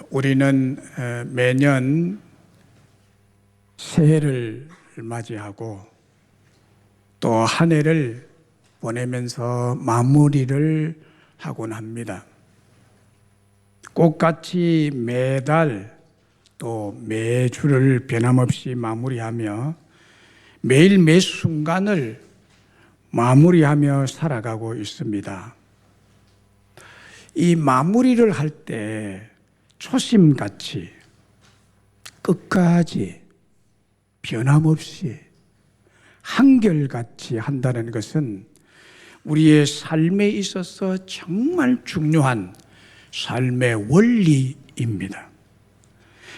우리는 매년 새해를 맞이하고 또 한 해를 보내면서 마무리를 하곤 합니다. 꽃같이 매달 또 매주를 변함없이 마무리하며 매일 매 순간을 마무리하며 살아가고 있습니다. 이 마무리를 할 때 초심같이 끝까지 변함없이 한결같이 한다는 것은 우리의 삶에 있어서 정말 중요한 삶의 원리입니다.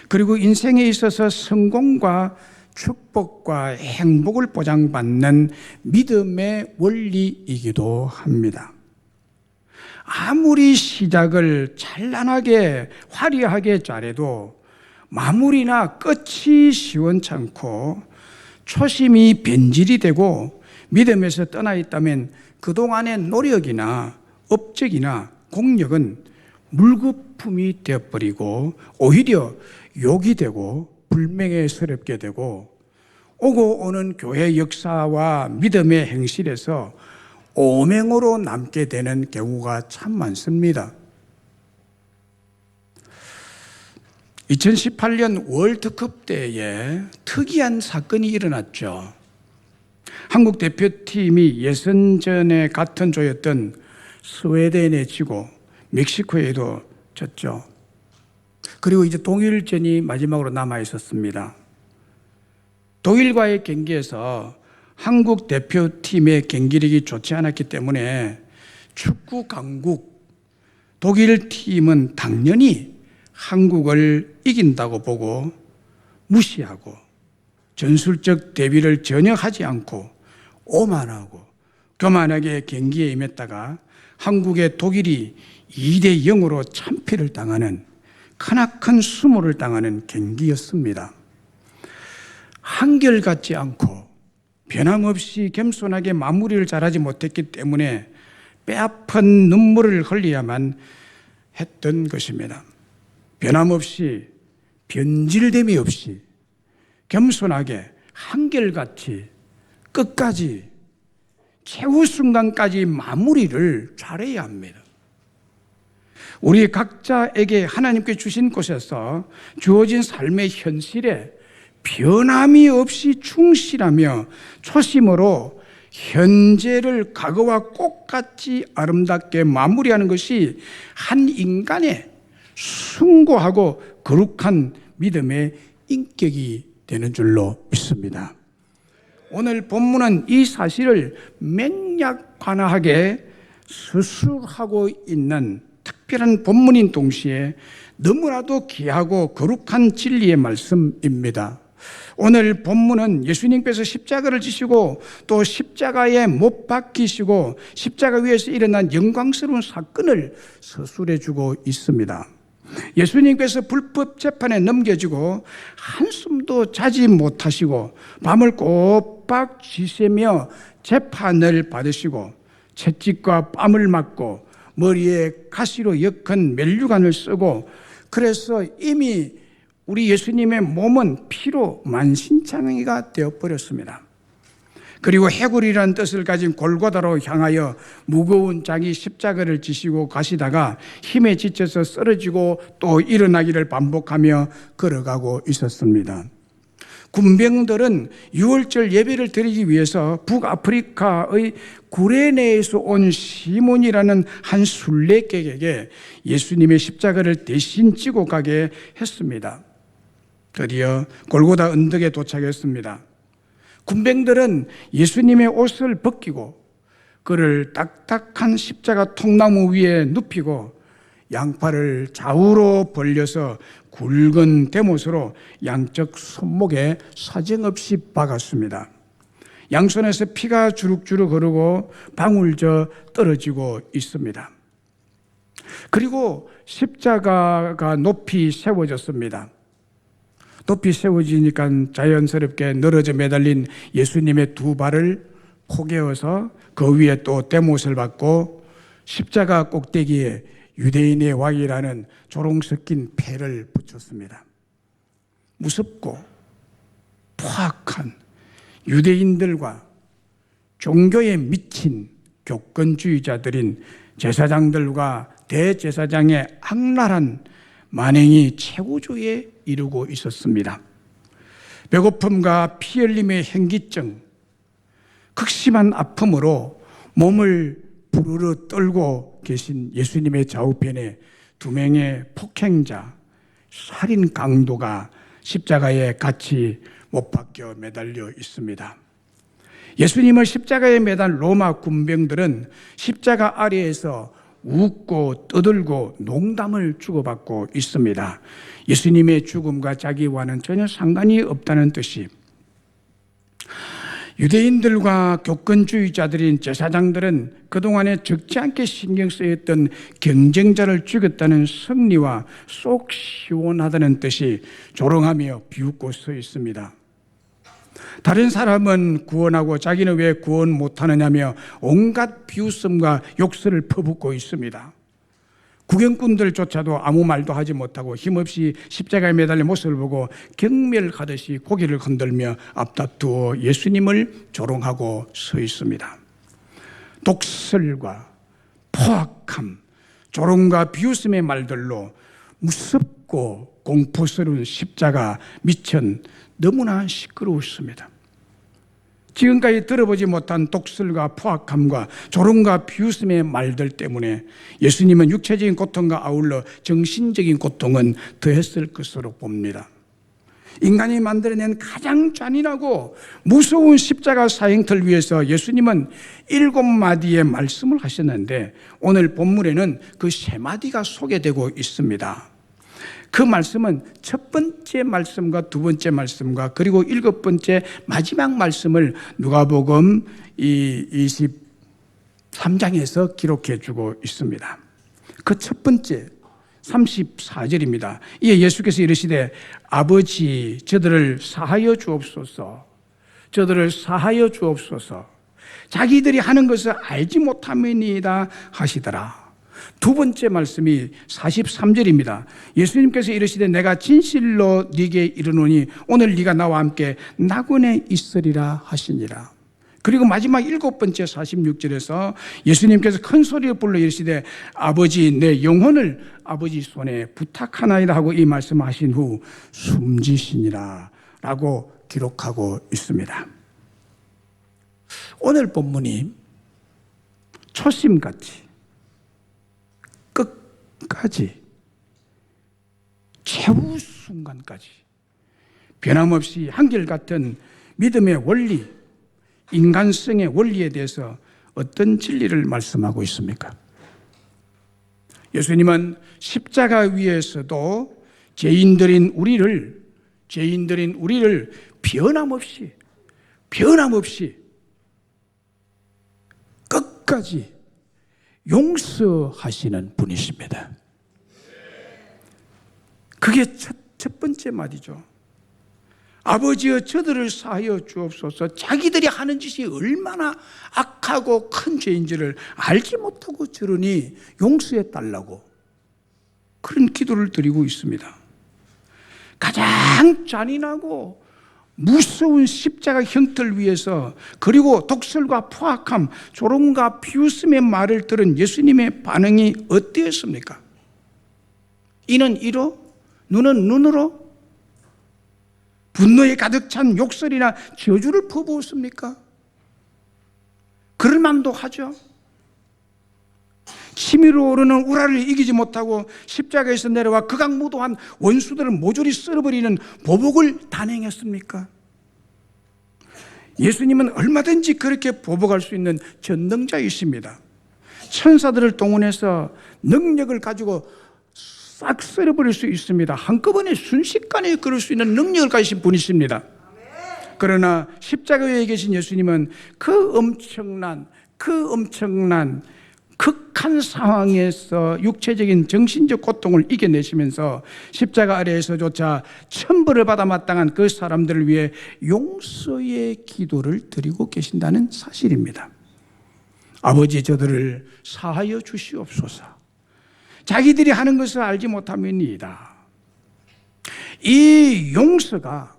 그리고 인생에 있어서 성공과 축복과 행복을 보장받는 믿음의 원리이기도 합니다. 아무리 시작을 찬란하게 화려하게 잘해도 마무리나 끝이 시원찮고 초심이 변질이 되고 믿음에서 떠나 있다면 그동안의 노력이나 업적이나 공력은 물거품이 되어버리고 오히려 욕이 되고 불명예스럽게 되고 오고 오는 교회 역사와 믿음의 행실에서 오명으로 남게 되는 경우가 참 많습니다. 2018년 월드컵 때에 특이한 사건이 일어났죠. 한국 대표팀이 예선전에 같은 조였던 스웨덴에 지고 멕시코에도 졌죠. 그리고 이제 독일전이 마지막으로 남아 있었습니다. 독일과의 경기에서 한국 대표팀의 경기력이 좋지 않았기 때문에 축구 강국 독일 팀은 당연히 한국을 이긴다고 보고 무시하고 전술적 대비를 전혀 하지 않고 오만하고 교만하게 경기에 임했다가 한국의 독일이 2대 0으로 참패를 당하는 크나큰 수모를 당하는 경기였습니다. 한결같지 않고 변함없이 겸손하게 마무리를 잘하지 못했기 때문에 뼈아픈 눈물을 흘려야만 했던 것입니다. 변함없이 변질됨이 없이 겸손하게 한결같이 끝까지 최후 순간까지 마무리를 잘해야 합니다. 우리 각자에게 하나님께 주신 곳에서 주어진 삶의 현실에 변함이 없이 충실하며 초심으로 현재를 과거와 똑같이 아름답게 마무리하는 것이 한 인간의 숭고하고 거룩한 믿음의 인격이 되는 줄로 믿습니다. 오늘 본문은 이 사실을 맹약관하게 서술하고 있는 특별한 본문인 동시에 너무나도 귀하고 거룩한 진리의 말씀입니다. 오늘 본문은 예수님께서 십자가를 지시고 또 십자가에 못 박히시고 십자가 위에서 일어난 영광스러운 사건을 서술해 주고 있습니다. 예수님께서 불법 재판에 넘겨지고 한숨도 자지 못하시고 밤을 꼬박 지새며 재판을 받으시고 채찍과 뺨을 맞고 머리에 가시로 엮은 면류관을 쓰고 그래서 이미 우리 예수님의 몸은 피로 만신창이가 되어버렸습니다. 그리고 해골이라는 뜻을 가진 골고다로 향하여 무거운 자기 십자가를 지시고 가시다가 힘에 지쳐서 쓰러지고 또 일어나기를 반복하며 걸어가고 있었습니다. 군병들은 유월절 예배를 드리기 위해서 북아프리카의 구레네에서 온 시몬이라는 한 순례객에게 예수님의 십자가를 대신 지고 가게 했습니다. 드디어 골고다 언덕에 도착했습니다. 군병들은 예수님의 옷을 벗기고 그를 딱딱한 십자가 통나무 위에 눕히고 양팔을 좌우로 벌려서 굵은 대못으로 양쪽 손목에 사정없이 박았습니다. 양손에서 피가 주룩주룩 흐르고 방울져 떨어지고 있습니다. 그리고 십자가가 높이 세워졌습니다. 높이 세워지니까 자연스럽게 늘어져 매달린 예수님의 두 발을 포개어서 그 위에 또 대못을 받고 십자가 꼭대기에 유대인의 왕이라는 조롱 섞인 패를 붙였습니다. 무섭고 포악한 유대인들과 종교에 미친 교권주의자들인 제사장들과 대제사장의 악랄한 만행이 최고조에 이르고 있었습니다. 배고픔과 피 흘림의 현기증, 극심한 아픔으로 몸을 부르르 떨고 계신 예수님의 좌우편에 두 명의 폭행자, 살인 강도가 십자가에 같이 못 박혀 매달려 있습니다. 예수님을 십자가에 매단 로마 군병들은 십자가 아래에서 웃고 떠들고 농담을 주고받고 있습니다. 예수님의 죽음과 자기와는 전혀 상관이 없다는 뜻이, 유대인들과 교권주의자들인 제사장들은 그동안에 적지 않게 신경 쓰였던 경쟁자를 죽였다는 승리와 속 시원하다는 뜻이 조롱하며 비웃고 서 있습니다. 다른 사람은 구원하고 자기는 왜 구원 못하느냐며 온갖 비웃음과 욕설을 퍼붓고 있습니다. 구경꾼들조차도 아무 말도 하지 못하고 힘없이 십자가에 매달린 모습을 보고 경멸하듯이 고개를 흔들며 앞다투어 예수님을 조롱하고 서 있습니다. 독설과 포악함, 조롱과 비웃음의 말들로 무섭고 공포스러운 십자가 밑은 너무나 시끄러웠습니다. 지금까지 들어보지 못한 독설과 포악함과 조롱과 비웃음의 말들 때문에 예수님은 육체적인 고통과 아울러 정신적인 고통은 더했을 것으로 봅니다. 인간이 만들어낸 가장 잔인하고 무서운 십자가 사형틀 위에서 예수님은 7마디의 말씀을 하셨는데 오늘 본문에는 그 3마디가 소개되고 있습니다. 그 말씀은 첫 번째 말씀과 두 번째 말씀과 그리고 7번째 마지막 말씀을 누가복음 23장에서 기록해 주고 있습니다. 그 첫 번째 34절입니다. 이에 예수께서 이르시되 아버지 저들을 사하여 주옵소서, 저들을 사하여 주옵소서, 자기들이 하는 것을 알지 못함이니이다 하시더라. 두 번째 말씀이 43절입니다. 예수님께서 이르시되 내가 진실로 네게 이르노니 오늘 네가 나와 함께 낙원에 있으리라 하시니라. 그리고 마지막 7번째 46절에서 예수님께서 큰 소리로 불러 이르시되 아버지 내 영혼을 아버지 손에 부탁하나이다 하고 이 말씀하신 후 숨지시니라 라고 기록하고 있습니다. 오늘 본문이 초심같이 끝까지 최후 순간까지 변함없이 한결같은 믿음의 원리, 인간성의 원리에 대해서 어떤 진리를 말씀하고 있습니까? 예수님은 십자가 위에서도 죄인들인 우리를 변함없이 끝까지 용서하시는 분이십니다. 그게 첫 번째 말이죠. 아버지여 저들을 사하여 주옵소서. 자기들이 하는 짓이 얼마나 악하고 큰 죄인지를 알지 못하고 저러니 용서해 달라고 그런 기도를 드리고 있습니다. 가장 잔인하고 무서운 십자가 형틀 위에서 그리고 독설과 포악함, 조롱과 비웃음의 말을 들은 예수님의 반응이 어땠습니까? 이는 이로, 눈은 눈으로, 분노에 가득 찬 욕설이나 저주를 퍼부었습니까? 그럴 만도 하죠. 치밀어 오르는 우라를 이기지 못하고 십자가에서 내려와 극악무도한 원수들을 모조리 쓸어버리는 보복을 단행했습니까? 예수님은 얼마든지 그렇게 보복할 수 있는 전능자이십니다. 천사들을 동원해서 능력을 가지고 싹 쓸어버릴 수 있습니다. 한꺼번에 순식간에 그럴 수 있는 능력을 가지신 분이십니다. 그러나 십자가 위에 계신 예수님은 그 엄청난 극한 상황에서 육체적인 정신적 고통을 이겨내시면서 십자가 아래에서조차 천벌을 받아 마땅한 그 사람들을 위해 용서의 기도를 드리고 계신다는 사실입니다. 아버지 저들을 사하여 주시옵소서. 자기들이 하는 것을 알지 못함이니이다. 이 용서가,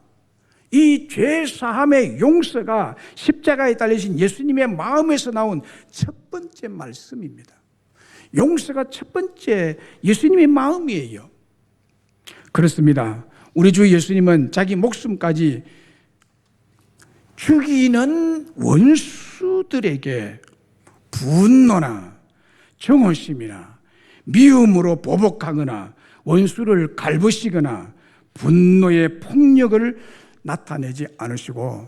이 죄사함의 용서가 십자가에 달리신 예수님의 마음에서 나온 첫 번째 말씀입니다. 용서가 첫 번째 예수님의 마음이에요. 그렇습니다. 우리 주 예수님은 자기 목숨까지 죽이는 원수들에게 분노나 정오심이나 미움으로 보복하거나 원수를 갈부시거나 분노의 폭력을 나타내지 않으시고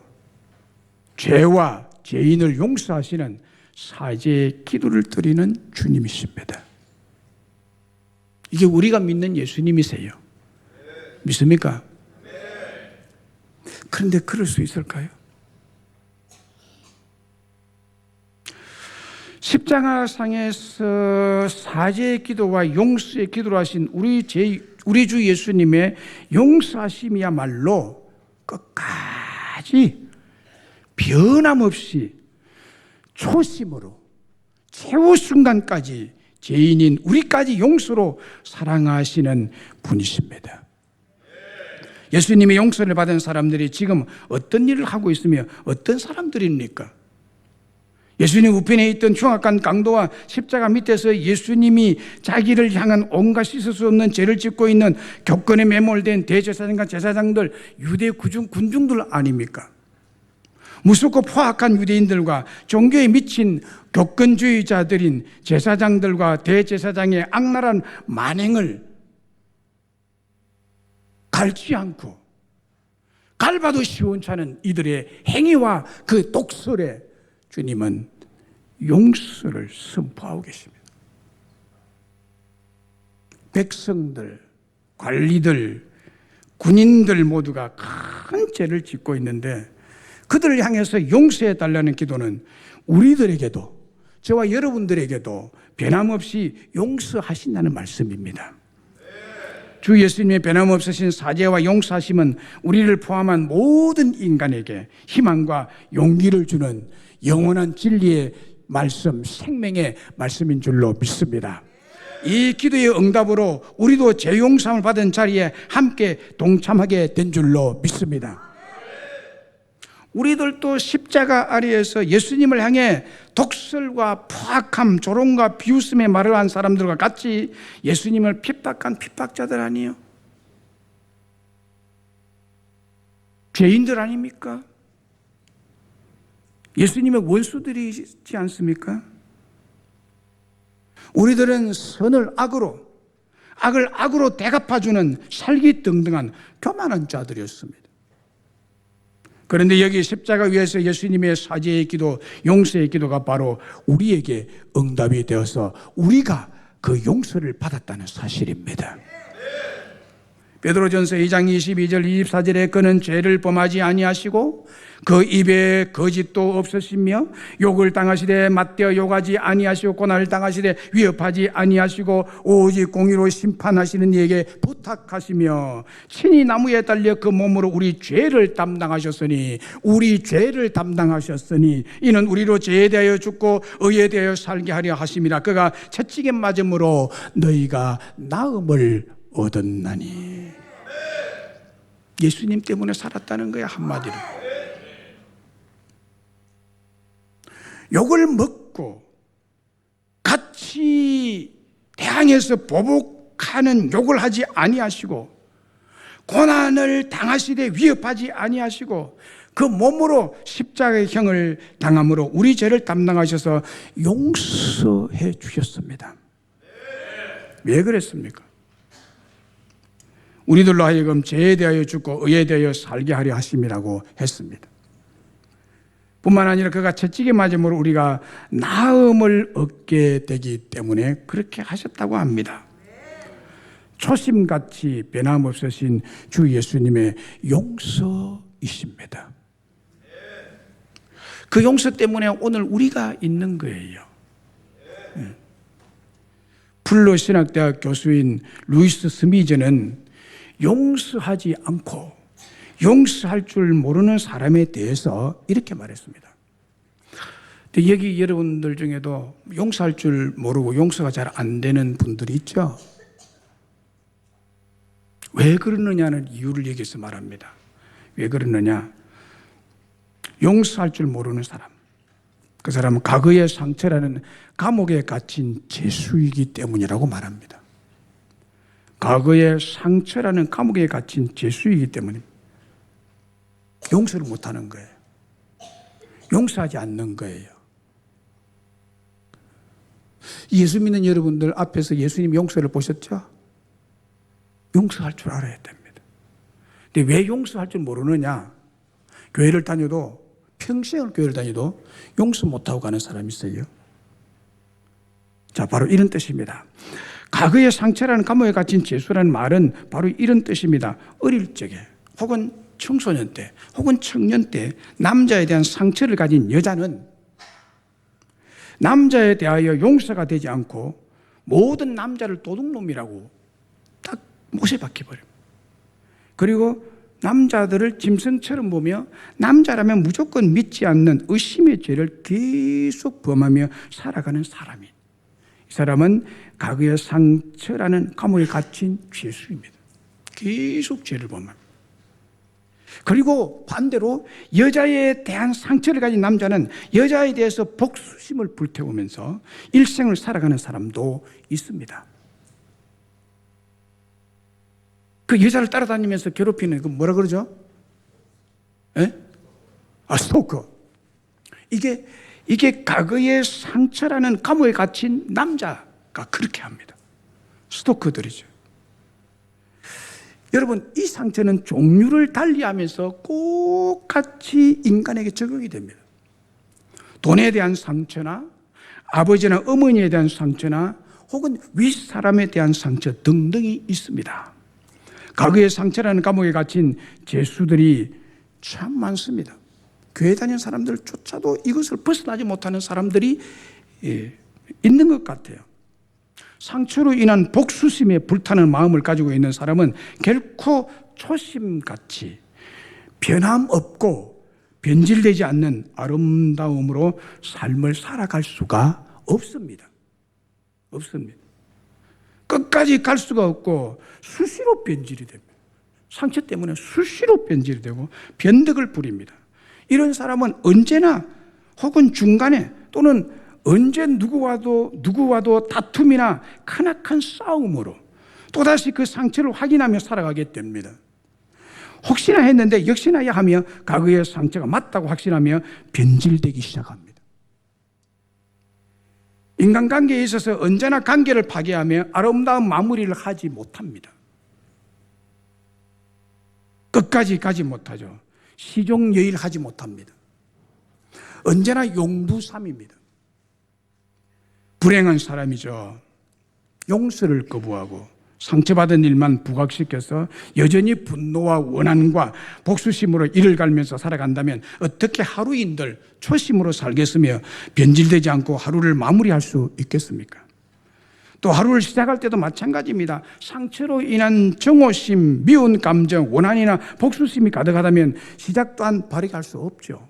죄와 죄인을 용서하시는 사죄의 기도를 드리는 주님이십니다. 이게 우리가 믿는 예수님이세요. 믿습니까? 그런데 그럴 수 있을까요? 십자가상에서 사죄의 기도와 용서의 기도를 하신 우리 주 예수님의 용서하심이야말로 끝까지 변함없이 초심으로 최후 순간까지 죄인인 우리까지 용서로 사랑하시는 분이십니다. 예수님의 용서를 받은 사람들이 지금 어떤 일을 하고 있으며 어떤 사람들입니까? 예수님 우편에 있던 흉악한 강도와 십자가 밑에서 예수님이 자기를 향한 온갖 씻을 수 없는 죄를 짓고 있는 격건에 매몰된 대제사장과 제사장들, 유대 군중들 아닙니까? 무섭고 포악한 유대인들과 종교에 미친 격건주의자들인 제사장들과 대제사장의 악랄한 만행을 갈지 않고 갈봐도 시원찮은 이들의 행위와 그 독설에 주님은 용서를 선포하고 계십니다. 백성들, 관리들, 군인들 모두가 큰 죄를 짓고 있는데 그들을 향해서 용서해달라는 기도는 우리들에게도, 저와 여러분들에게도 변함없이 용서하신다는 말씀입니다. 주 예수님의 변함없으신 사죄와 용서하심은 우리를 포함한 모든 인간에게 희망과 용기를 주는 영원한 진리의 말씀, 생명의 말씀인 줄로 믿습니다. 이 기도의 응답으로 우리도 죄 용서함을 받은 자리에 함께 동참하게 된 줄로 믿습니다. 우리들도 십자가 아래에서 예수님을 향해 독설과 포악함, 조롱과 비웃음의 말을 한 사람들과 같이 예수님을 핍박한 핍박자들 아니에요? 죄인들 아닙니까? 예수님의 원수들이지 않습니까? 우리들은 선을 악으로, 악을 악으로 대갚아주는 살기등등한 교만한 자들이었습니다. 그런데 여기 십자가 위에서 예수님의 사죄의 기도, 용서의 기도가 바로 우리에게 응답이 되어서 우리가 그 용서를 받았다는 사실입니다. 베드로전서 2장 22절 24절에 그는 죄를 범하지 아니하시고 그 입에 거짓도 없으시며 욕을 당하시되 맞대어 욕하지 아니하시고 고난을 당하시되 위협하지 아니하시고 오직 공의로 심판하시는 이에게 부탁하시며 친히 나무에 달려 그 몸으로 우리 죄를 담당하셨으니 이는 우리로 죄에 대하여 죽고 의에 대하여 살게 하려 하심이라. 그가 채찍에 맞음으로 너희가 나음을 얻었나니. 예수님 때문에 살았다는 거야, 한마디로. 욕을 먹고 같이 대항해서 보복하는 욕을 하지 아니하시고 고난을 당하시되 위협하지 아니하시고 그 몸으로 십자가의 형을 당함으로 우리 죄를 담당하셔서 용서해 주셨습니다. 왜 그랬습니까? 우리들로 하여금 죄에 대하여 죽고 의에 대하여 살게 하려 하심이라고 했습니다. 뿐만 아니라 그가 채찍에 맞음으로 우리가 나음을 얻게 되기 때문에 그렇게 하셨다고 합니다. 초심같이 변함없으신 주 예수님의 용서이십니다. 그 용서 때문에 오늘 우리가 있는 거예요. 플러 신학대학 교수인 루이스 스미저는 용서하지 않고 용서할 줄 모르는 사람에 대해서 이렇게 말했습니다. 근데 여기 여러분들 중에도 용서할 줄 모르고 용서가 잘 안 되는 분들이 있죠. 왜 그러느냐는 이유를 여기서 말합니다. 왜 그러느냐? 용서할 줄 모르는 사람, 그 사람은 과거의 상처라는 감옥에 갇힌 죄수이기 때문이라고 말합니다. 과거의 상처라는 감옥에 갇힌 죄수이기 때문에 용서를 못하는 거예요. 용서하지 않는 거예요. 예수 믿는 여러분들 앞에서 예수님 용서를 보셨죠? 용서할 줄 알아야 됩니다. 근데 왜 용서할 줄 모르느냐? 교회를 다녀도, 평생을 교회를 다녀도 용서 못하고 가는 사람이 있어요. 자, 바로 이런 뜻입니다. 과거의 상처라는 감옥에 갇힌 죄수라는 말은 바로 이런 뜻입니다. 어릴 적에 혹은 청소년 때 혹은 청년 때 남자에 대한 상처를 가진 여자는 남자에 대하여 용서가 되지 않고 모든 남자를 도둑놈이라고 딱 못에 박혀버립니다. 그리고 남자들을 짐승처럼 보며 남자라면 무조건 믿지 않는 의심의 죄를 계속 범하며 살아가는 사람이, 이 사람은 과거의 상처라는 감옥에 갇힌 죄수입니다. 계속 죄를 범합니다. 그리고 반대로 여자에 대한 상처를 가진 남자는 여자에 대해서 복수심을 불태우면서 일생을 살아가는 사람도 있습니다. 그 여자를 따라다니면서 괴롭히는 그 뭐라 그러죠? 스토커. 이게 과거의 상처라는 감옥에 갇힌 남자가 그렇게 합니다. 스토커들이죠. 여러분, 이 상처는 종류를 달리하면서 꼭 같이 인간에게 적용이 됩니다. 돈에 대한 상처나 아버지나 어머니에 대한 상처나 혹은 윗사람에 대한 상처 등등이 있습니다. 과거의 상처라는 감옥에 갇힌 죄수들이 참 많습니다. 교회 다니는 사람들조차도 이것을 벗어나지 못하는 사람들이 있는 것 같아요. 상처로 인한 복수심에 불타는 마음을 가지고 있는 사람은 결코 초심같이 변함없고 변질되지 않는 아름다움으로 삶을 살아갈 수가 없습니다. 없습니다. 끝까지 갈 수가 없고 수시로 변질이 됩니다. 상처 때문에 수시로 변질이 되고 변덕을 부립니다. 이런 사람은 언제나 혹은 중간에 또는 언제 누구와도 다툼이나 크나큰 싸움으로 또다시 그 상처를 확인하며 살아가게 됩니다. 혹시나 했는데 역시나야 하며 과거의 상처가 맞다고 확신하며 변질되기 시작합니다. 인간관계에 있어서 언제나 관계를 파괴하며 아름다운 마무리를 하지 못합니다. 끝까지 가지 못하죠. 시종여일하지 못합니다. 언제나 용두삼입니다. 불행한 사람이죠. 용서를 거부하고 상처받은 일만 부각시켜서 여전히 분노와 원한과 복수심으로 이를 갈면서 살아간다면 어떻게 하루인들 초심으로 살겠으며 변질되지 않고 하루를 마무리할 수 있겠습니까? 또 하루를 시작할 때도 마찬가지입니다. 상처로 인한 정오심, 미운 감정, 원한이나 복수심이 가득하다면 시작 또한 바르게 할 수 없죠.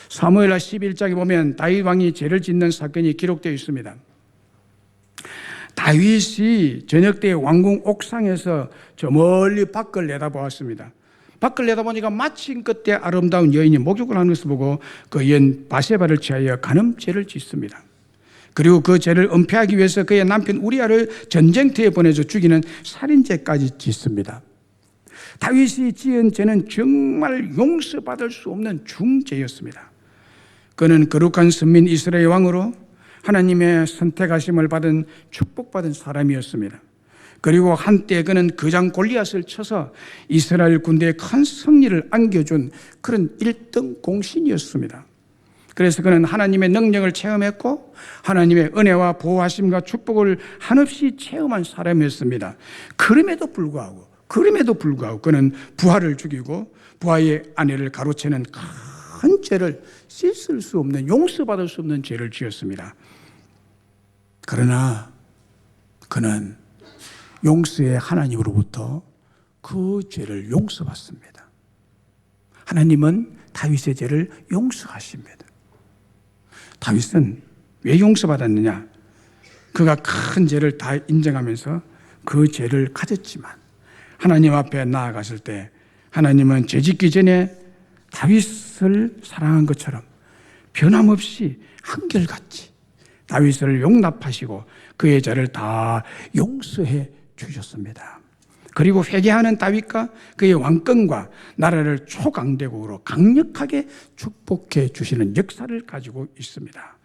사무엘하 11장에 보면 다윗 왕이 죄를 짓는 사건이 기록되어 있습니다. 다윗이 저녁 때 왕궁 옥상에서 저 멀리 밖을 내다보았습니다. 밖을 내다보니까 마침 그때 아름다운 여인이 목욕을 하는 것을 보고 그 여인 바세바를 취하여 간음죄를 짓습니다. 그리고 그 죄를 은폐하기 위해서 그의 남편 우리아를 전쟁터에 보내서 죽이는 살인죄까지 짓습니다. 다윗이 지은 죄는 정말 용서받을 수 없는 중죄였습니다. 그는 거룩한 선민 이스라엘 왕으로 하나님의 선택하심을 받은 축복받은 사람이었습니다. 그리고 한때 그는 거장 골리앗을 쳐서 이스라엘 군대에 큰 승리를 안겨준 그런 1등 공신이었습니다. 그래서 그는 하나님의 능력을 체험했고 하나님의 은혜와 보호하심과 축복을 한없이 체험한 사람이었습니다. 그럼에도 불구하고 그는 부하를 죽이고 부하의 아내를 가로채는 큰 죄를 씻을 수 없는, 용서받을 수 없는 죄를 지었습니다. 그러나 그는 용서의 하나님으로부터 그 죄를 용서받습니다. 하나님은 다윗의 죄를 용서하십니다. 다윗은 왜 용서받았느냐? 그가 큰 죄를 다 인정하면서 그 죄를 가졌지만 하나님 앞에 나아갔을 때 하나님은 죄 짓기 전에 다윗을 사랑한 것처럼 변함없이 한결같이 다윗을 용납하시고 그의 죄를 다 용서해 주셨습니다. 그리고 회개하는 다윗과 그의 왕권과 나라를 초강대국으로 강력하게 축복해 주시는 역사를 가지고 있습니다.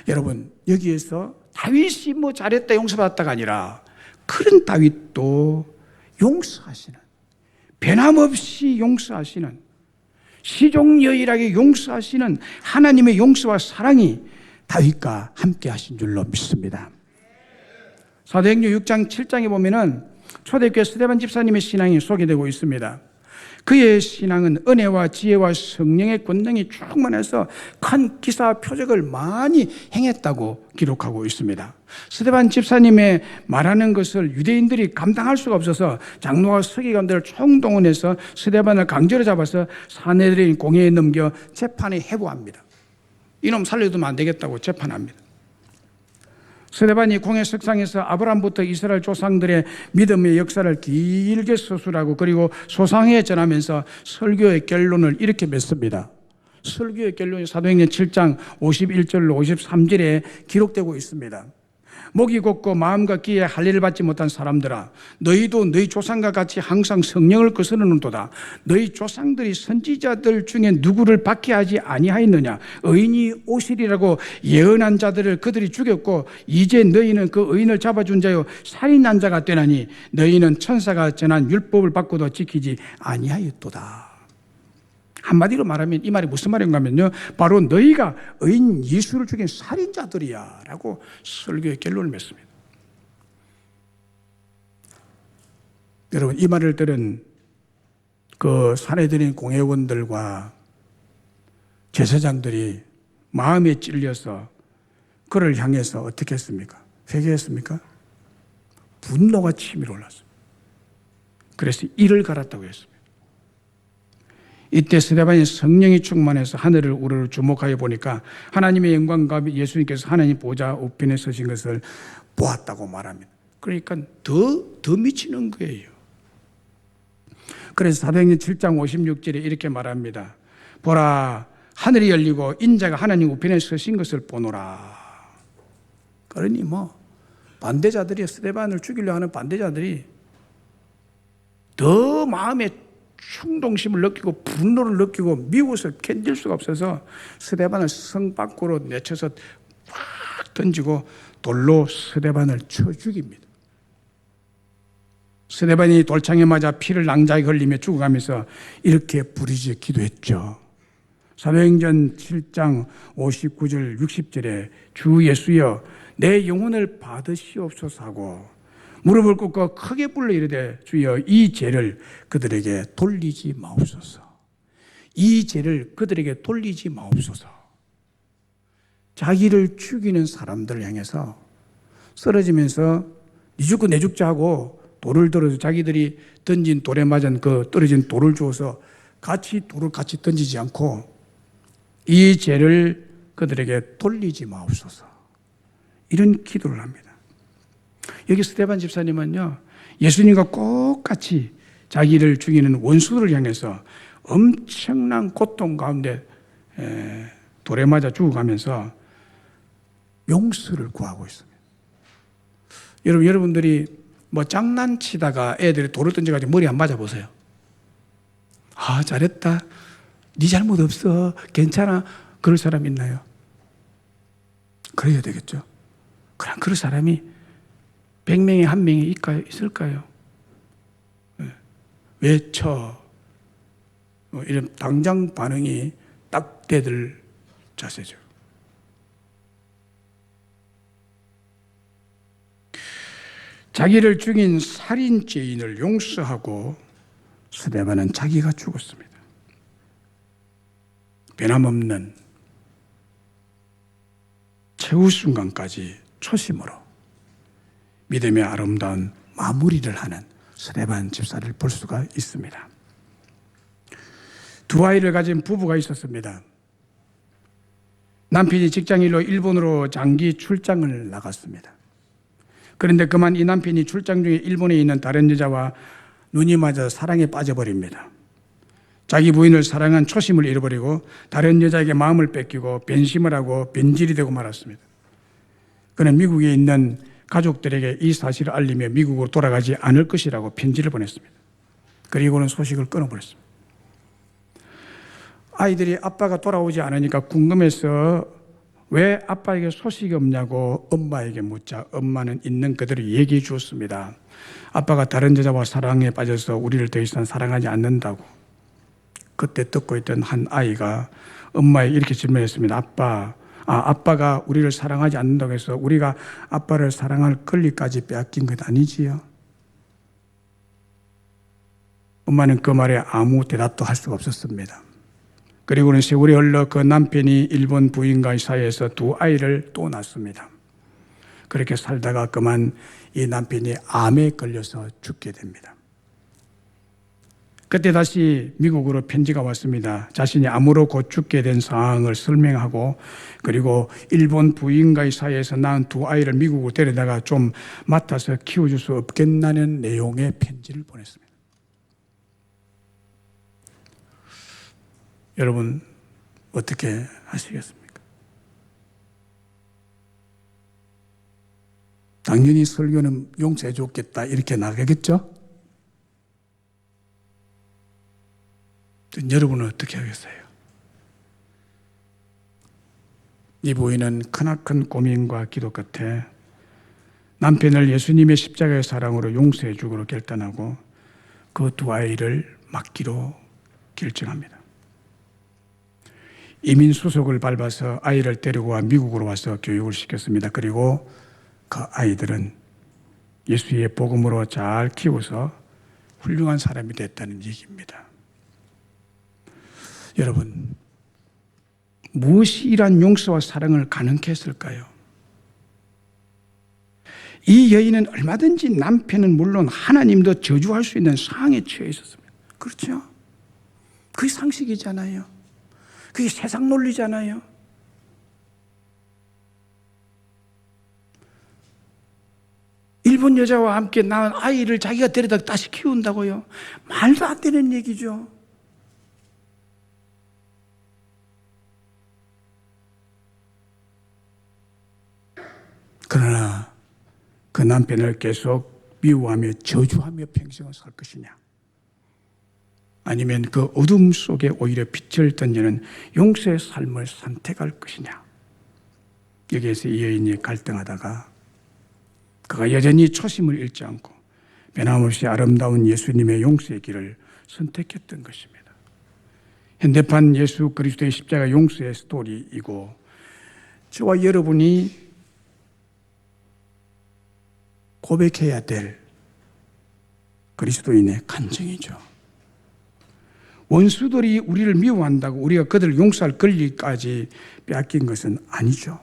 여러분, 여기에서 다윗이 뭐 잘했다 용서받았다가 아니라 그런 다윗도 용서하시는, 변함없이 용서하시는, 시종여일하게 용서하시는 하나님의 용서와 사랑이 다윗과 함께 하신 줄로 믿습니다. 사도행전 6장 7장에 보면은 초대교회 스데반 집사님의 신앙이 소개되고 있습니다. 그의 신앙은 은혜와 지혜와 성령의 권능이 충만해서 큰 기사 표적을 많이 행했다고 기록하고 있습니다. 스데반 집사님의 말하는 것을 유대인들이 감당할 수가 없어서 장로와 서기관들을 총동원해서 스데반을 강제로 잡아서 사내들인 공회에 넘겨 재판에 회부합니다. 이놈 살려두면 안 되겠다고 재판합니다. 스데반이 공회 석상에서 아브라함부터 이스라엘 조상들의 믿음의 역사를 길게 서술하고 그리고 소상하게 전하면서 설교의 결론을 이렇게 맺습니다. 설교의 결론이 사도행전 7장 51절로 53절에 기록되고 있습니다. 목이 곱고 마음과 귀에 할례를 받지 못한 사람들아, 너희도 너희 조상과 같이 항상 성령을 거스르는도다. 너희 조상들이 선지자들 중에 누구를 박해하지 아니하였느냐? 의인이 오시리라고 예언한 자들을 그들이 죽였고 이제 너희는 그 의인을 잡아준 자요 살인한 자가 되나니 너희는 천사가 전한 율법을 받고도 지키지 아니하였도다. 한마디로 말하면 이 말이 무슨 말인가 하면요, 바로 너희가 의인 예수를 죽인 살인자들이야 라고 설교의 결론을 맺습니다. 여러분, 이 말을 들은 그 사내들인 공회원들과 제사장들이 마음에 찔려서 그를 향해서 어떻게 했습니까? 회개했습니까? 분노가 치밀어 올랐습니다. 그래서 이를 갈았다고 했습니다. 이때 스데반이 성령이 충만해서 하늘을 우러러 주목하여 보니까 하나님의 영광과 예수님께서 하나님 보좌 우편에 서신 것을 보았다고 말합니다. 그러니까 더 미치는 거예요. 그래서 사도행전 7장 56절에 이렇게 말합니다. 보라, 하늘이 열리고 인자가 하나님 우편에 서신 것을 보노라. 그러니 반대자들이, 스데반을 죽이려 하는 반대자들이 더 마음에 충동심을 느끼고 분노를 느끼고 미워서 견딜 수가 없어서 스데반을 성 밖으로 내쳐서 팍 던지고 돌로 스데반을 쳐 죽입니다. 스데반이 돌창에 맞아 피를 낭자히 흘리며 죽어가면서 이렇게 부르짖어 기도했죠. 사도행전 7장 59절 60절에 주 예수여 내 영혼을 받으시옵소서 하고 무릎을 꿇고 크게 불러 이르되 주여 이 죄를 그들에게 돌리지 마옵소서. 이 죄를 그들에게 돌리지 마옵소서. 자기를 죽이는 사람들을 향해서 쓰러지면서 니 죽고 내 죽자 하고 돌을 들어서 자기들이 던진 돌에 맞은 그 떨어진 돌을 주어서 돌을 같이 던지지 않고 이 죄를 그들에게 돌리지 마옵소서. 이런 기도를 합니다. 여기 스데반 집사님은요, 예수님과 똑같이 자기를 죽이는 원수들을 향해서 엄청난 고통 가운데 돌에 맞아 죽어가면서 용서를 구하고 있습니다. 여러분들이 장난치다가 애들이 돌을 던져가지고 머리 안 맞아보세요. 아, 잘했다. 네 잘못 없어. 괜찮아. 그럴 사람 있나요? 그래야 되겠죠. 그럼 그럴 사람이 100명에 1명이 있을까요? 왜 쳐? 이런 당장 반응이 딱 대들 자세죠. 자기를 죽인 살인죄인을 용서하고 스데반은 자기가 죽었습니다. 변함없는 최후 순간까지 초심으로 믿음의 아름다운 마무리를 하는 스데반 집사를 볼 수가 있습니다. 두 아이를 가진 부부가 있었습니다. 남편이 직장일로 일본으로 장기 출장을 나갔습니다. 그런데 그만 이 남편이 출장 중에 일본에 있는 다른 여자와 눈이 맞아 사랑에 빠져버립니다. 자기 부인을 사랑한 초심을 잃어버리고 다른 여자에게 마음을 뺏기고 변심을 하고 변질이 되고 말았습니다. 그는 미국에 있는 가족들에게 이 사실을 알리며 미국으로 돌아가지 않을 것이라고 편지를 보냈습니다. 그리고는 소식을 끊어버렸습니다. 아이들이 아빠가 돌아오지 않으니까 궁금해서 왜 아빠에게 소식이 없냐고 엄마에게 묻자 엄마는 있는 그대로 얘기해 주었습니다. 아빠가 다른 여자와 사랑에 빠져서 우리를 더 이상 사랑하지 않는다고. 그때 듣고 있던 한 아이가 엄마에게 이렇게 질문했습니다. 아빠가 우리를 사랑하지 않는다고 해서 우리가 아빠를 사랑할 권리까지 빼앗긴 것 아니지요? 엄마는 그 말에 아무 대답도 할 수가 없었습니다. 그리고는 세월이 흘러 그 남편이 일본 부인과의 사이에서 두 아이를 또 낳습니다. 그렇게 살다가 그만 이 남편이 암에 걸려서 죽게 됩니다. 그때 다시 미국으로 편지가 왔습니다. 자신이 암으로 곧 죽게 된 상황을 설명하고 그리고 일본 부인과의 사이에서 낳은 두 아이를 미국으로 데려다가 좀 맡아서 키워줄 수 없겠나는 내용의 편지를 보냈습니다. 여러분 어떻게 하시겠습니까? 당연히 설교는 용서해 줬겠다 이렇게 나가겠죠? 여러분은 어떻게 하겠어요? 이 부인은 크나큰 고민과 기도 끝에 남편을 예수님의 십자가의 사랑으로 용서해 주기로 결단하고 그 두 아이를 맡기로 결정합니다. 이민 수속을 밟아서 아이를 데리고 와 미국으로 와서 교육을 시켰습니다. 그리고 그 아이들은 예수의 복음으로 잘 키워서 훌륭한 사람이 됐다는 얘기입니다. 여러분, 무엇이 이러한 용서와 사랑을 가능케 했을까요? 이 여인은 얼마든지 남편은 물론 하나님도 저주할 수 있는 상황에 처해 있었습니다. 그렇죠? 그게 상식이잖아요. 그게 세상 논리잖아요. 일본 여자와 함께 낳은 아이를 자기가 데려다 다시 키운다고요? 말도 안 되는 얘기죠. 그러나 그 남편을 계속 미워하며 저주하며 평생을 살 것이냐? 아니면 그 어둠 속에 오히려 빛을 던지는 용서의 삶을 선택할 것이냐? 여기에서 이 여인이 갈등하다가 그가 여전히 초심을 잃지 않고 변함없이 아름다운 예수님의 용서의 길을 선택했던 것입니다. 현대판 예수 그리스도의 십자가 용서의 스토리이고 저와 여러분이 고백해야 될 그리스도인의 간증이죠. 원수들이 우리를 미워한다고 우리가 그들을 용서할 권리까지 빼앗긴 것은 아니죠.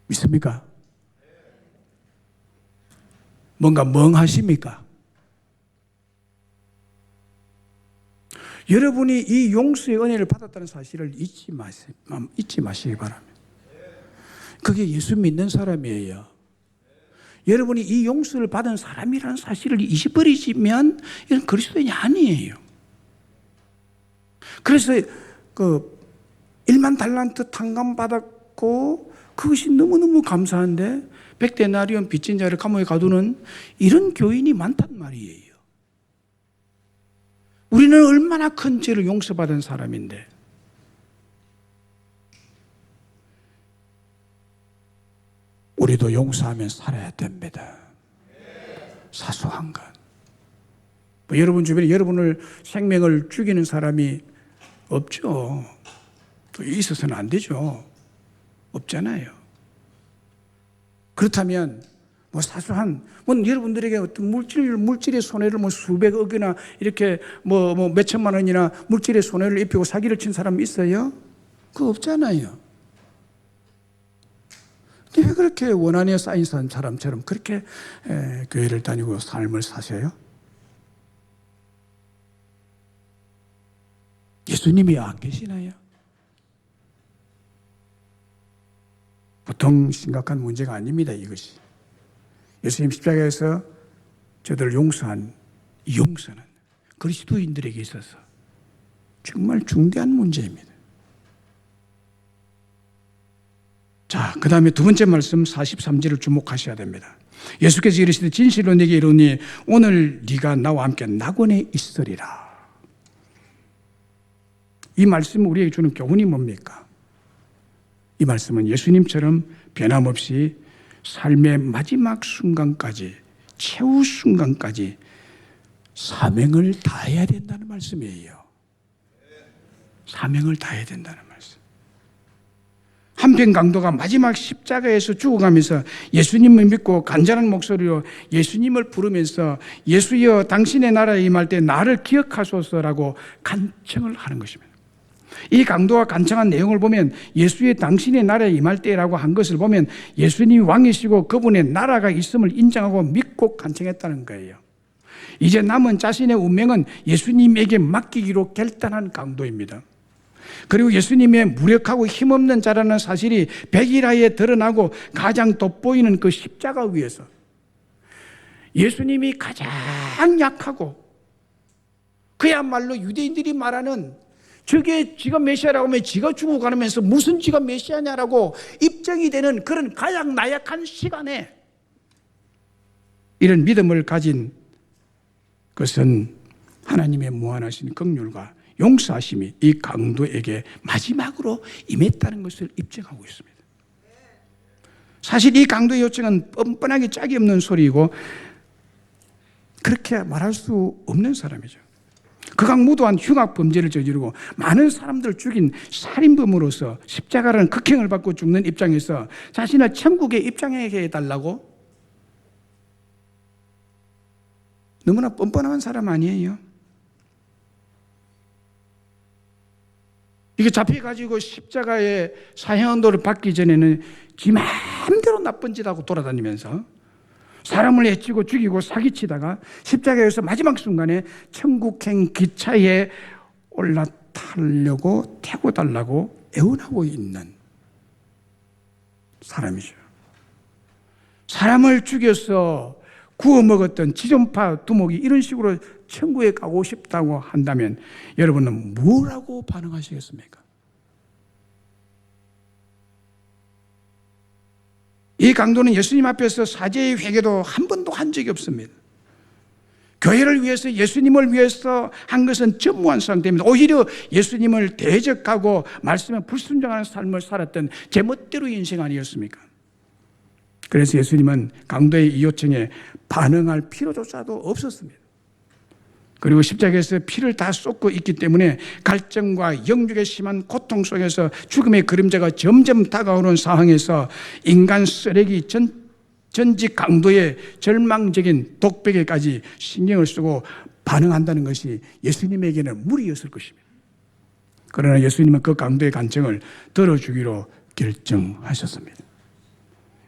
믿습니까? 뭔가 멍하십니까? 여러분이 이 용서의 은혜를 받았다는 사실을 잊지 마시기 바랍니다. 그게 예수 믿는 사람이에요. 여러분이 이 용서를 받은 사람이라는 사실을 잊어버리시면 이건 그리스도인이 아니에요. 그래서 그 1만 달란트 탕감 받았고 그것이 너무너무 감사한데 100데나리온 빚진 자를 감옥에 가두는 이런 교인이 많단 말이에요. 우리는 얼마나 큰 죄를 용서받은 사람인데 우리도 용서하면 살아야 됩니다. 사소한 것. 여러분 주변에 여러분을 생명을 죽이는 사람이 없죠. 또 있어서는 안 되죠. 없잖아요. 그렇다면 사소한 여러분들에게 어떤 물질의 손해를 수백억이나 이렇게 몇천만 원이나 물질의 손해를 입히고 사기를 친 사람이 있어요? 그거 없잖아요. 왜 그렇게 원한에 쌓인 사람처럼 그렇게 교회를 다니고 삶을 사셔요? 예수님이 안 계시나요? 보통 심각한 문제가 아닙니다. 이것이 예수님 십자가에서 저들을 용서한 이 용서는 그리스도인들에게 있어서 정말 중대한 문제입니다. 자, 그 다음에 두 번째 말씀 43절을 주목하셔야 됩니다. 예수께서 이르시되 진실로 네게 이르노니 오늘 네가 나와 함께 낙원에 있으리라. 이 말씀은 우리에게 주는 교훈이 뭡니까? 이 말씀은 예수님처럼 변함없이 삶의 마지막 순간까지, 최후 순간까지 사명을 다해야 된다는 말씀이에요. 사명을 다해야 된다는 말씀. 한편 강도가 마지막 십자가에서 죽어가면서 예수님을 믿고 간절한 목소리로 예수님을 부르면서 예수여 당신의 나라에 임할 때 나를 기억하소서라고 간청을 하는 것입니다. 이 강도가 간청한 내용을 보면 예수의 당신의 나라에 임할 때라고 한 것을 보면 예수님이 왕이시고 그분의 나라가 있음을 인정하고 믿고 간청했다는 거예요. 이제 남은 자신의 운명은 예수님에게 맡기기로 결단한 강도입니다. 그리고 예수님의 무력하고 힘없는 자라는 사실이 백일하에 드러나고 가장 돋보이는 그 십자가 위에서 예수님이 가장 약하고 그야말로 유대인들이 말하는 저게 지가 메시아라고 하면 지가 죽고 가면서 무슨 지가 메시아냐라고 입증이 되는 그런 가장 나약한 시간에 이런 믿음을 가진 것은 하나님의 무한하신 긍휼과 용서하심이 이 강도에게 마지막으로 임했다는 것을 입증하고 있습니다. 사실 이 강도의 요청은 뻔뻔하게 짝이 없는 소리이고 그렇게 말할 수 없는 사람이죠. 극악무도한 흉악 범죄를 저지르고 많은 사람들을 죽인 살인범으로서 십자가라는 극형을 받고 죽는 입장에서 자신을 천국에 입장하게 해달라고? 너무나 뻔뻔한 사람 아니에요? 이게 잡혀가지고 십자가의 사형언도를 받기 전에는 지 마음대로 나쁜 짓하고 돌아다니면서 사람을 해치고 죽이고 사기치다가 십자가에서 마지막 순간에 천국행 기차에 올라타려고 태고 달라고 애원하고 있는 사람이죠. 사람을 죽여서 구워 먹었던 지존파 두목이 이런 식으로 천국에 가고 싶다고 한다면 여러분은 뭐라고 반응하시겠습니까? 이 강도는 예수님 앞에서 사죄의 회개도 한 번도 한 적이 없습니다. 교회를 위해서 예수님을 위해서 한 것은 전무한 상태입니다. 오히려 예수님을 대적하고 말씀에 불순종하는 삶을 살았던 제멋대로 인생 아니었습니까? 그래서 예수님은 강도의 이 요청에 반응할 필요조차도 없었습니다. 그리고 십자가에서 피를 다 쏟고 있기 때문에 갈증과 영육의 심한 고통 속에서 죽음의 그림자가 점점 다가오는 상황에서 인간 쓰레기 전직 강도의 절망적인 독백에까지 신경을 쓰고 반응한다는 것이 예수님에게는 무리였을 것입니다. 그러나 예수님은 그 강도의 간청을 들어주기로 결정하셨습니다.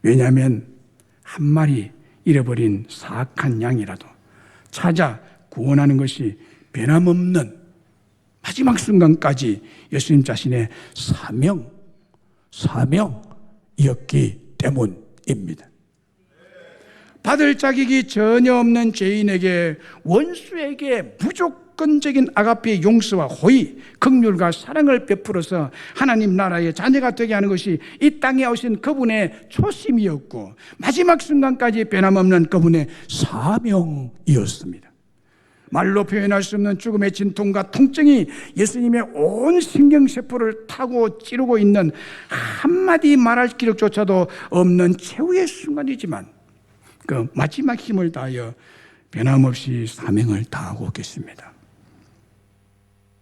왜냐하면 한 마리 잃어버린 사악한 양이라도 찾아 구원하는 것이 변함없는 마지막 순간까지 예수님 자신의 사명이었기 때문입니다. 받을 자격이 전혀 없는 죄인에게 원수에게 무조건적인 아가페의 용서와 호의, 긍휼과 사랑을 베풀어서 하나님 나라의 자녀가 되게 하는 것이 이 땅에 오신 그분의 초심이었고 마지막 순간까지 변함없는 그분의 사명이었습니다. 말로 표현할 수 없는 죽음의 진통과 통증이 예수님의 온 신경세포를 타고 찌르고 있는 한마디 말할 기력조차도 없는 최후의 순간이지만 그 마지막 힘을 다하여 변함없이 사명을 다하고 계십니다.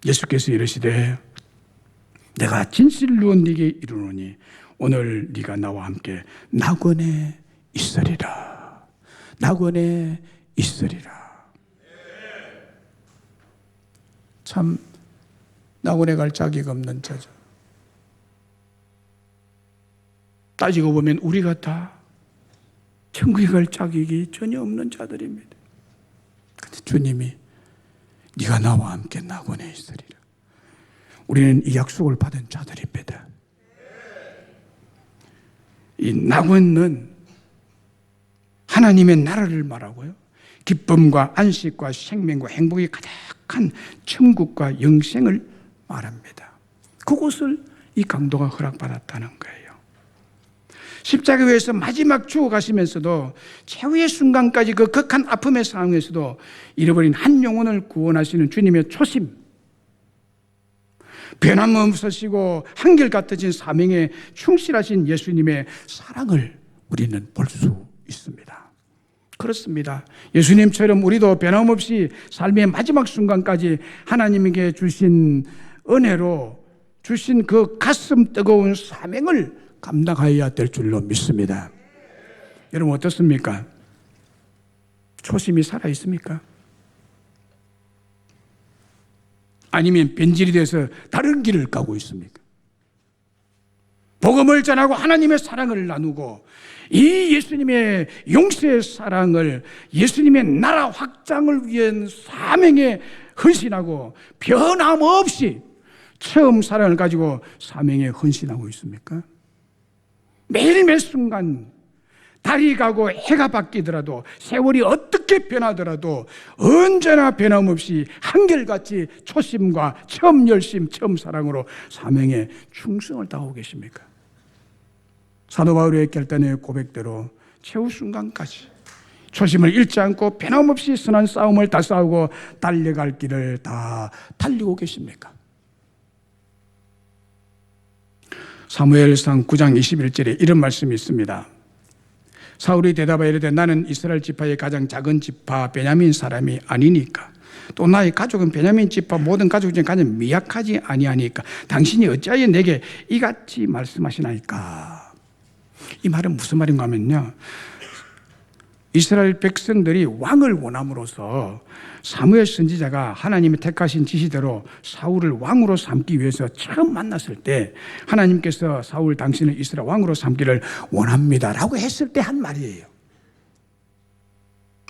예수께서 이르시되 내가 진실로 네게 이르노니 오늘 네가 나와 함께 낙원에 있으리라. 낙원에 있으리라. 참 낙원에 갈 자격 없는 자죠. 따지고 보면 우리가 다 천국에 갈 자격이 전혀 없는 자들입니다. 그런데 주님이 네가 나와 함께 낙원에 있으리라. 우리는 이 약속을 받은 자들입니다. 이 나군은 하나님의 나라를 말하고요. 기쁨과 안식과 생명과 행복이 가득한 천국과 영생을 말합니다. 그곳을 이 강도가 허락받았다는 거예요. 십자가 위에서 마지막 죽어가시면서도 최후의 순간까지 그 극한 아픔의 상황에서도 잃어버린 한 영혼을 구원하시는 주님의 초심, 변함없으시고 한결같아진 사명에 충실하신 예수님의 사랑을 우리는 볼 수 있습니다. 그렇습니다. 예수님처럼 우리도 변함없이 삶의 마지막 순간까지 하나님에게 주신 은혜로 주신 그 가슴 뜨거운 사명을 감당하여야 될 줄로 믿습니다. 여러분 어떻습니까? 초심이 살아있습니까? 아니면 변질이 돼서 다른 길을 가고 있습니까? 복음을 전하고 하나님의 사랑을 나누고 이 예수님의 용서의 사랑을 예수님의 나라 확장을 위한 사명에 헌신하고 변함없이 처음 사랑을 가지고 사명에 헌신하고 있습니까? 매일 매 순간 달이 가고 해가 바뀌더라도 세월이 어떻게 변하더라도 언제나 변함없이 한결같이 초심과 처음 열심, 처음 사랑으로 사명에 충성을 다하고 계십니까? 사도 바울의 결단의 고백대로 최후 순간까지 초심을 잃지 않고 변함없이 선한 싸움을 다 싸우고 달려갈 길을 다 달리고 계십니까? 사무엘상 9장 21절에 이런 말씀이 있습니다. 사울이 대답하여 이르되 나는 이스라엘 지파의 가장 작은 지파 베냐민 사람이 아니니까 또 나의 가족은 베냐민 지파 모든 가족 중에 가장 미약하지 아니하니까 당신이 어찌하여 내게 이같이 말씀하시나이까. 이 말은 무슨 말인가 하면요, 이스라엘 백성들이 왕을 원함으로써 사무엘 선지자가 하나님이 택하신 지시대로 사울을 왕으로 삼기 위해서 처음 만났을 때 하나님께서 사울 당신을 이스라엘 왕으로 삼기를 원합니다 라고 했을 때 한 말이에요.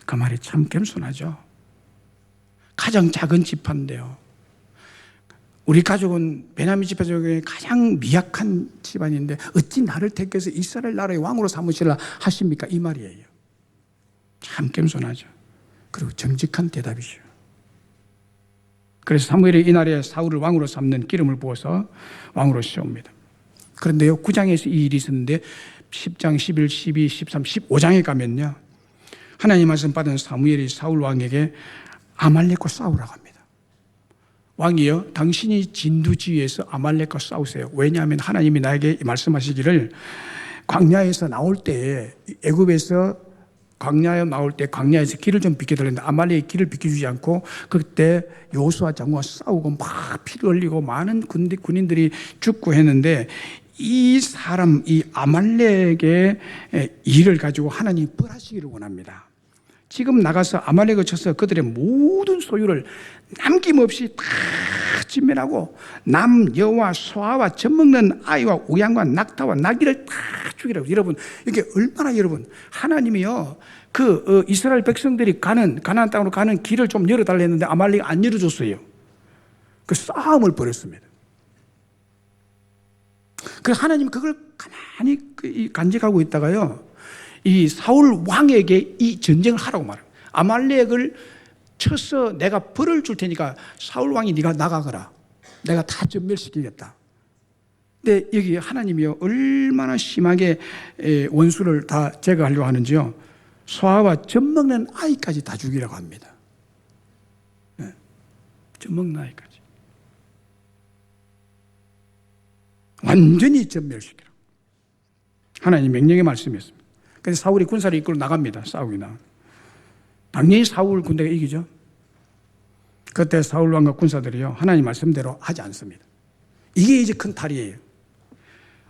그 말이 참 겸손하죠. 가장 작은 지파인데요, 우리 가족은 베냐민 지파 중에 가장 미약한 집안인데 어찌 나를 택해서 이스라엘 나라의 왕으로 삼으시려 하십니까? 이 말이에요. 참 겸손하죠. 그리고 정직한 대답이죠. 그래서 사무엘이 이날에 사울을 왕으로 삼는 기름을 부어서 왕으로 세웁니다. 그런데요, 9장에서 이 일이 있었는데 10장, 11, 12, 13, 15장에 가면요, 하나님 말씀 받은 사무엘이 사울 왕에게 아말렉과 싸우라고 합니다. 왕이여, 당신이 진두지휘에서 아말렉과 싸우세요. 왜냐하면 하나님이 나에게 말씀하시기를 광야에서 나올 때, 애굽에서 광야에 나올 때 광야에서 길을 좀 비켜달랬는데 아말렉이 길을 비켜주지 않고 그때 여호수아 장군과 싸우고 막 피를 흘리고 많은 군인들이 죽고 했는데 이 사람, 이 아말렉의 일을 가지고 하나님이 벌하시기를 원합니다. 지금 나가서 아말렉을 쳐서 그들의 모든 소유를 남김없이 다 진멸하고 남, 여와, 소아와 젖먹는 아이와 우양과 낙타와 나귀를 다 죽이라고. 여러분, 이게 얼마나 여러분, 하나님이요, 이스라엘 백성들이 가나안 땅으로 가는 길을 좀 열어달라 했는데 아말렉이 안 열어줬어요. 그 싸움을 벌였습니다. 그래서 하나님이 그걸 가만히 간직하고 있다가요, 이 사울 왕에게 이 전쟁을 하라고 말해요. 아말렉을 쳐서 내가 벌을 줄 테니까 사울 왕이 네가 나가거라. 내가 다 전멸시키겠다. 근데 여기 하나님이요, 얼마나 심하게 원수를 다 제거하려고 하는지요, 소아와 젖먹는 아이까지 다 죽이라고 합니다. 네. 젖먹는 아이까지 완전히 전멸시키라고 하나님 명령의 말씀이었습니다. 그래서 사울이 군사를 이끌고 나갑니다. 싸우기나. 당연히 사울 군대가 이기죠. 그때 사울 왕과 군사들이요, 하나님 말씀대로 하지 않습니다. 이게 이제 큰 탈이에요.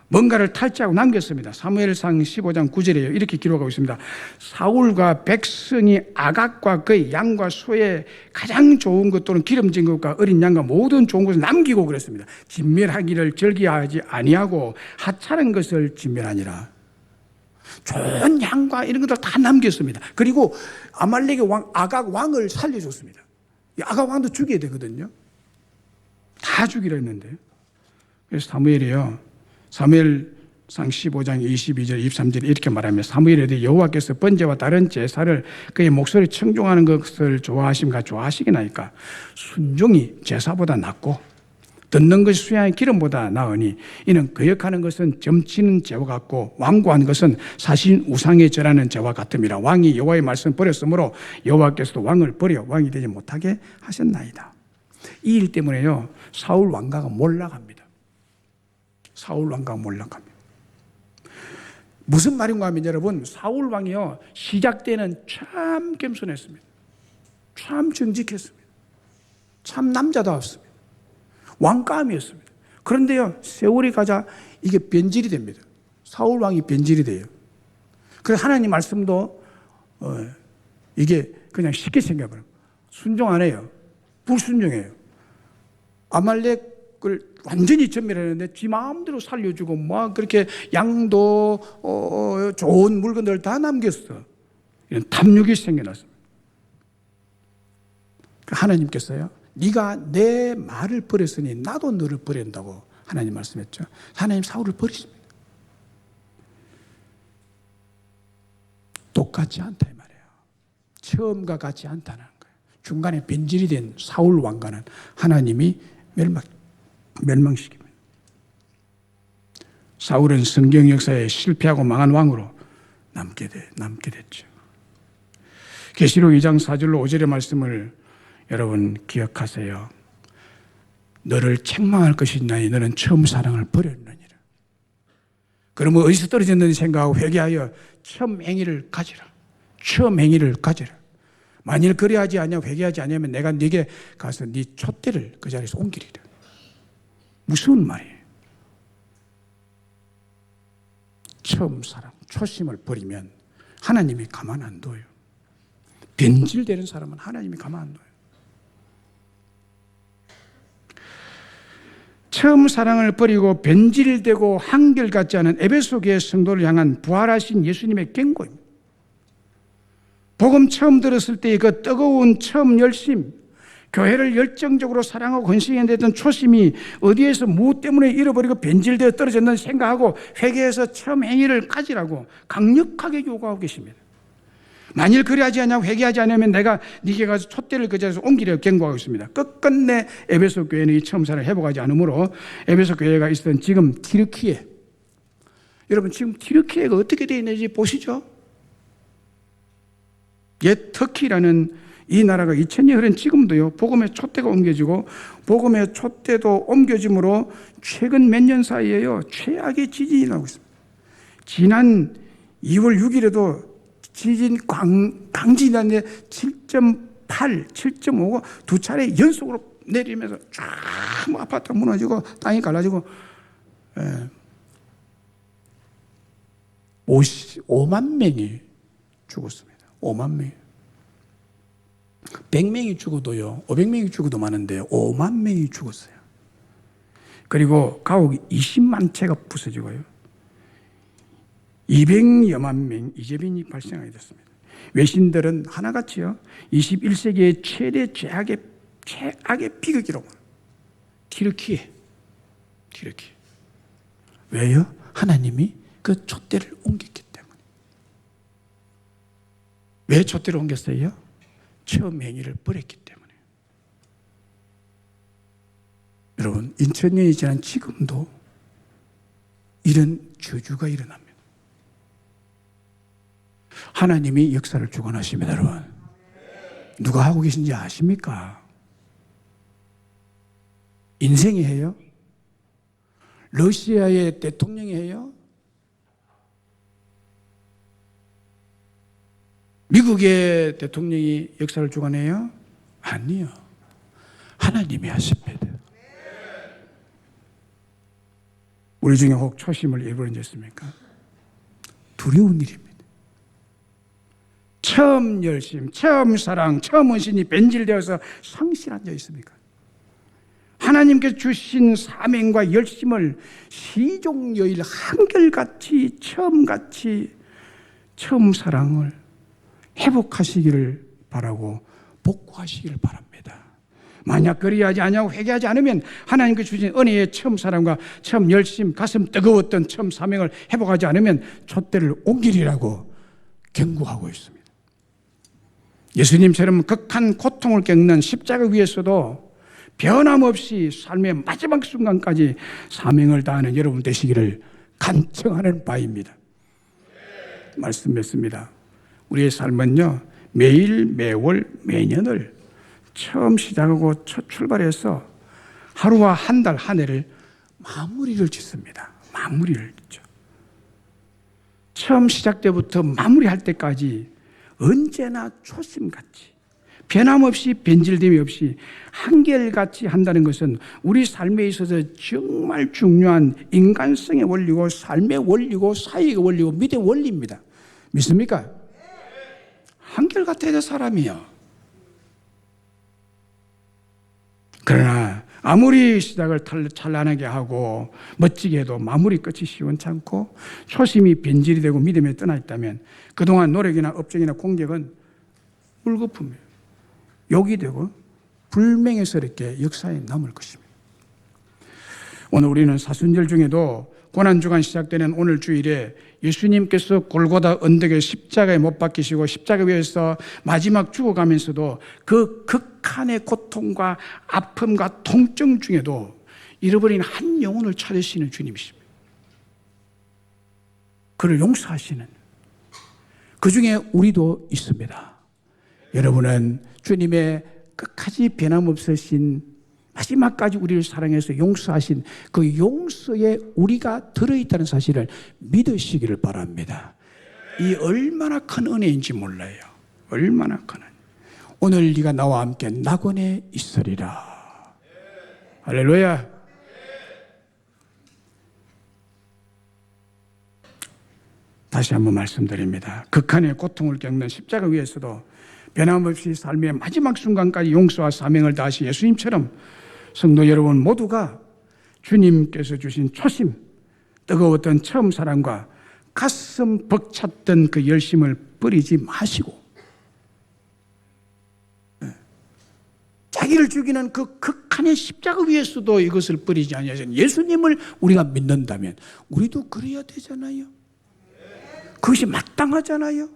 뭔가를 탈취하고 남겼습니다. 사무엘상 15장 9절에 이렇게 기록하고 있습니다. 사울과 백성이 아각과 그의 양과 소의 가장 좋은 것 또는 기름진 것과 어린 양과 모든 좋은 것을 남기고 그랬습니다. 진멸하기를 절기하지 아니하고 하찮은 것을 진멸하니라. 좋은 양과 이런 것들 다 남겼습니다. 그리고 아말렉의 왕 아각 왕을 살려줬습니다. 이 아각 왕도 죽여야 되거든요. 다 죽이려 했는데, 그래서 사무엘이요, 사무엘상 상 15장 22절 23절 이렇게 말하며 사무엘에 여호와께서 번제와 다른 제사를 그의 목소리 청종하는 것을 좋아하심과 좋아하시기나이까. 순종이 제사보다 낫고 듣는 것이 수양의 기름보다 나으니 이는 거역하는 것은 점치는 죄와 같고 완고한 것은 사신 우상에 절하는 죄와 같음이라. 왕이 여호와의 말씀을 버렸으므로 여호와께서도 왕을 버려 왕이 되지 못하게 하셨나이다. 이 일 때문에요 사울 왕가가 몰락합니다. 사울 왕가가 몰락합니다. 무슨 말인가 하면 여러분, 사울 왕이요 시작 때는 참 겸손했습니다. 참 정직했습니다. 참 남자다웠습니다. 왕감이었습니다. 그런데요 세월이 가자 이게 변질이 됩니다. 사울 왕이 변질이 돼요. 그래서 하나님 말씀도 이게 그냥 쉽게 생겨버려요. 순종 안 해요. 불순종해요. 아말렉을 완전히 전멸했는데 지 마음대로 살려주고 뭐 그렇게 양도 좋은 물건들을 다 남겼어. 이런 탐욕이 생겨났습니다. 하나님께서요 네가 내 말을 버렸으니 나도 너를 버린다고 하나님 말씀했죠. 하나님 사울을 버리십니다. 똑같지 않다 이 말이에요. 처음과 같지 않다는 거예요. 중간에 변질이 된 사울 왕가는 하나님이 멸망시킵니다. 사울은 성경 역사에 실패하고 망한 왕으로 남게 됐죠. 계시록 2장 4절로 5절의 말씀을 여러분 기억하세요. 너를 책망할 것이냐니 너는 처음 사랑을 버렸느니라. 그러면 어디서 떨어졌는지 생각하고 회개하여 처음 행위를 가지라. 처음 행위를 가지라. 만일 그래하지 않냐 회개하지 않으면 내가 네게 가서 네 촛대를 그 자리에서 옮기리라. 무서운 말이에요. 처음 사랑, 초심을 버리면 하나님이 가만 안 둬요. 변질되는 사람은 하나님이 가만 안 둬요. 처음 사랑을 버리고 변질되고 한결같지 않은 에베소 교회 성도를 향한 부활하신 예수님의 경고입니다. 복음 처음 들었을 때의 그 뜨거운 처음 열심, 교회를 열정적으로 사랑하고 헌신했던 초심이 어디에서 무엇 때문에 잃어버리고 변질되어 떨어졌는지 생각하고 회개해서 처음 행위를 가지라고 강력하게 요구하고 계십니다. 만일 그리하지 않냐 회개하지 않으면 내가 네게 가서 촛대를 그 자리에서 옮기려 경고하고 있습니다. 끝끝내 에베소 교회는 이 처음 사랑을 회복하지 않으므로 에베소 교회가 있었던 지금 튀르키예, 여러분 지금 튀르키예가 어떻게 되어 있는지 보시죠. 옛 터키라는 이 나라가 2000년 흐른 지금도요 복음의 촛대가 옮겨지고 복음의 촛대도 옮겨짐으로 최근 몇 년 사이에요 최악의 지진이 나고 있습니다. 지난 2월 6일에도 지진 강진이 났는데 7.8, 7.5가 두 차례 연속으로 내리면서 쫙 아파트가 무너지고 땅이 갈라지고 5만 명이 죽었습니다. 5만 명이. 100명이 죽어도요 500명이 죽어도 많은데 5만 명이 죽었어요. 그리고 가옥이 20만 채가 부서지고요 200여만 명 이재민이 발생하게 됐습니다. 외신들은 하나같이요 21세기의 최대 최악의 비극이라고 튀르키예. 왜요? 하나님이 그 촛대를 옮겼기 때문에. 왜 촛대를 옮겼어요? 처음 행위를 버렸기 때문에. 여러분 2000년이 지난 지금도 이런 저주가 일어납니다. 하나님이 역사를 주관하십니다. 여러분 누가 하고 계신지 아십니까? 인생이 해요? 러시아의 대통령이 해요? 미국의 대통령이 역사를 주관해요? 아니요. 하나님이 하십니다. 우리 중에 혹 초심을 잃어버린 적 있습니까? 두려운 일입니다. 처음 열심, 처음 사랑, 처음 헌신이 변질되어서 상실한 적 있습니까? 하나님께서 주신 사명과 열심을 시종여일 한결같이 처음 사랑을 회복하시기를 바라고 복구하시기를 바랍니다. 만약 그리하지 아니하고 회개하지 않으면 하나님께 주신 은혜의 처음 사랑과 처음 열심, 가슴 뜨거웠던 처음 사명을 회복하지 않으면 촛대를 옮기리라고 경고하고 있습니다. 예수님처럼 극한 고통을 겪는 십자가 위에서도 변함없이 삶의 마지막 순간까지 사명을 다하는 여러분 되시기를 간청하는 바입니다. 말씀 맺습니다. 우리의 삶은요, 매일, 매월, 매년을 처음 시작하고 첫 출발해서 하루와 한 달, 한 해를 마무리를 짓습니다. 마무리를 짓죠. 처음 시작 때부터 마무리할 때까지 언제나 초심같이 변함없이 변질됨이 없이 한결같이 한다는 것은 우리 삶에 있어서 정말 중요한 인간성의 원리고 삶의 원리고 사역의 원리고 믿음의 원리입니다. 믿습니까? 한결같아야 될 사람이요. 그러나 아무리 시작을 찬란하게 하고 멋지게 해도 마무리 끝이 시원찮고 초심이 변질이 되고 믿음에 떠나 있다면 그동안 노력이나 업적이나 공격은 물거품이에요. 욕이 되고 불명예스럽게 역사에 남을 것입니다. 오늘 우리는 사순절 중에도 고난주간 시작되는 오늘 주일에 예수님께서 골고다 언덕에 십자가에 못 박히시고 십자가 위에서 마지막 죽어가면서도 그 극한의 고통과 아픔과 통증 중에도 잃어버린 한 영혼을 찾으시는 주님이십니다. 그를 용서하시는 그 중에 우리도 있습니다. 여러분은 주님의 끝까지 변함없으신 마지막까지 우리를 사랑해서 용서하신 그 용서에 우리가 들어있다는 사실을 믿으시기를 바랍니다. 이 얼마나 큰 은혜인지 몰라요. 얼마나 큰 은혜. 오늘 네가 나와 함께 낙원에 있으리라. 할렐루야. 다시 한번 말씀드립니다. 극한의 고통을 겪는 십자가 위에서도 변함없이 삶의 마지막 순간까지 용서와 사명을 다하신 예수님처럼 성도 여러분 모두가 주님께서 주신 초심, 뜨거웠던 처음 사랑과 가슴 벅찼던 그 열심을 버리지 마시고 자기를 죽이는 그 극한의 십자가 위에서도 이것을 버리지 아니하신 예수님을 우리가 믿는다면 우리도 그래야 되잖아요. 그것이 마땅하잖아요.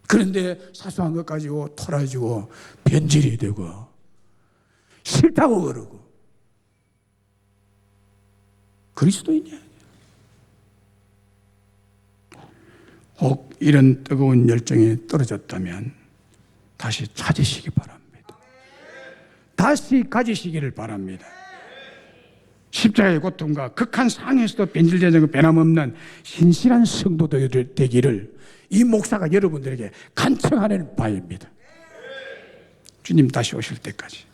그런데 사소한 것 가지고 토라지고 변질이 되고 싫다고 그러고 그리스도이냐? 혹 이런 뜨거운 열정이 떨어졌다면 다시 찾으시기 바랍니다. 다시 가지시기를 바랍니다. 십자가의 고통과 극한 상황에서도 변질되는 변함없는 신실한 성도들 되기를 이 목사가 여러분들에게 간청하는 바입니다. 주님 다시 오실 때까지.